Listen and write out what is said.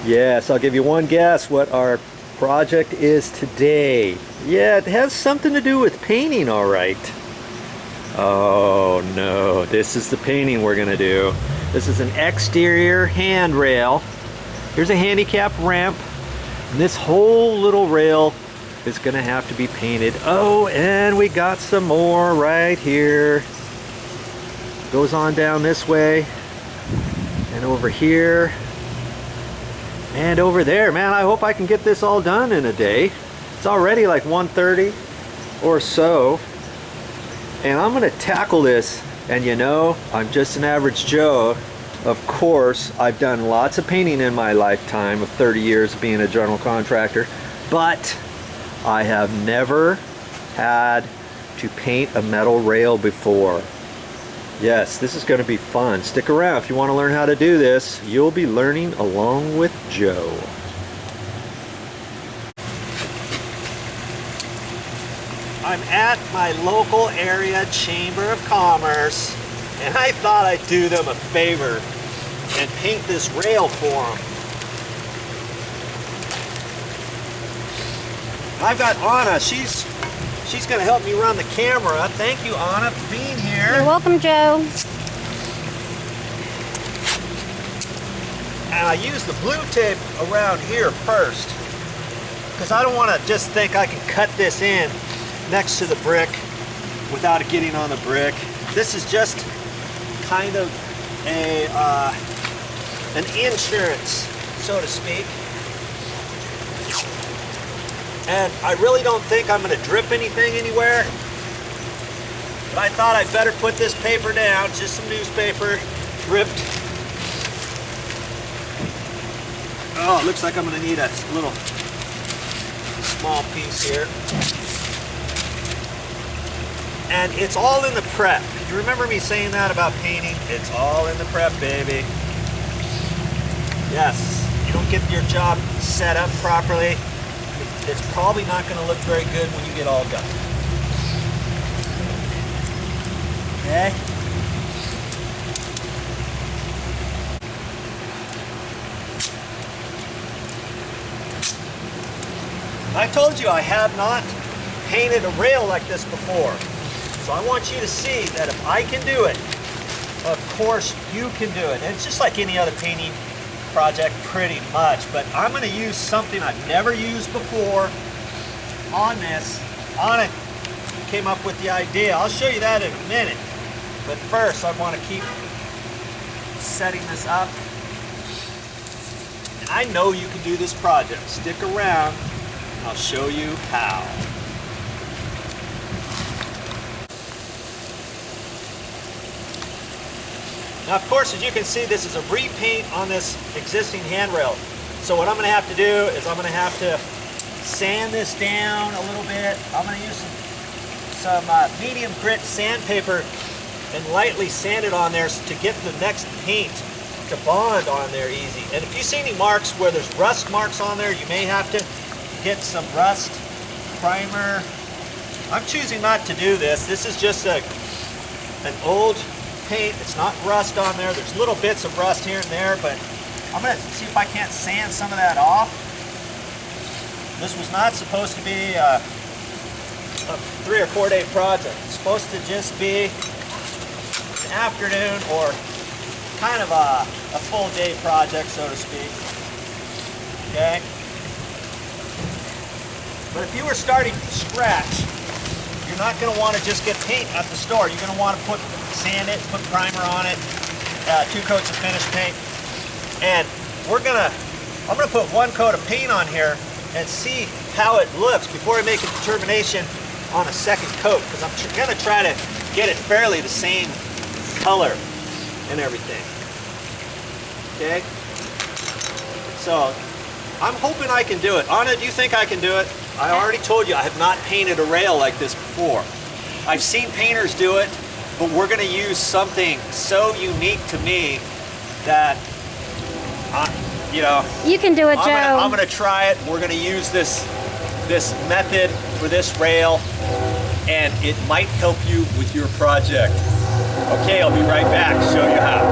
Yes, I'll give you one guess what our project is today. Yeah, it has something to do with painting, all right. Oh no, this is the painting we're gonna do. This is an exterior handrail. Here's a handicap ramp. And this whole little rail is gonna have to be painted. Oh, and we got some more right here. Goes on down this way and over here and over there. Man, I hope I can get this all done in a day. It's already like 1:30 or so, and I'm gonna tackle this. And you know, I'm just an average Joe. Of course, I've done lots of painting in my lifetime of 30 years of being a general contractor, but I have never had to paint a metal rail before. Yes, this is going to be fun. Stick around if you want to learn how to do this. You'll be learning along with Joe. I'm at my local area Chamber of Commerce, and I thought I'd do them a favor and paint this rail for them. I've got Anna. She's going to help me run the camera. Thank you, Anna, for being here. You're welcome, Joe. And I use the blue tape around here first, because I don't want to just think I can cut this in next to the brick without it getting on the brick. This is just kind of an insurance, so to speak. And I really don't think I'm going to drip anything anywhere. But I thought I'd better put this paper down, just some newspaper, dripped. Oh, it looks like I'm going to need a little small piece here. And it's all in the prep. You remember me saying that about painting? It's all in the prep, baby. Yes, you don't get your job set up properly, it's probably not going to look very good when you get all done. Okay? I told you I have not painted a rail like this before. So I want you to see that if I can do it, of course you can do it. And it's just like any other painting project pretty much, but I'm going to use something I've never used before on this. Anna came up with the idea. I'll show you that in a minute. But first I want to keep setting this up. And I know you can do this project. Stick around and I'll show you how. Now, of course, as you can see, this is a repaint on this existing handrail. So what I'm going to have to do is I'm going to have to sand this down a little bit. I'm going to use some medium grit sandpaper and lightly sand it on there to get the next paint to bond on there easy. And if you see any marks where there's rust marks on there, you may have to get some rust primer. I'm choosing not to do this. This is just an old paint. It's not rust on there. There's little bits of rust here and there, but I'm going to see if I can't sand some of that off. This was not supposed to be a 3 or 4 day project. It's supposed to just be an afternoon or kind of a full day project, so to speak. Okay? But if you were starting from scratch, you're not going to want to just get paint at the store. You're going to want to sand it, put primer on it, 2 coats of finished paint. And I'm gonna put 1 coat of paint on here and see how it looks before I make a determination on a second coat, because I'm gonna try to get it fairly the same color and everything. Okay? So I'm hoping I can do it. Anna, do you think I can do it? I already told you I have not painted a rail like this before. I've seen painters do it, but we're going to use something so unique to me that, you know, you can do it, Joe. I'm going to try it. We're going to use this method for this rail, and it might help you with your project. Okay, I'll be right back to show you how.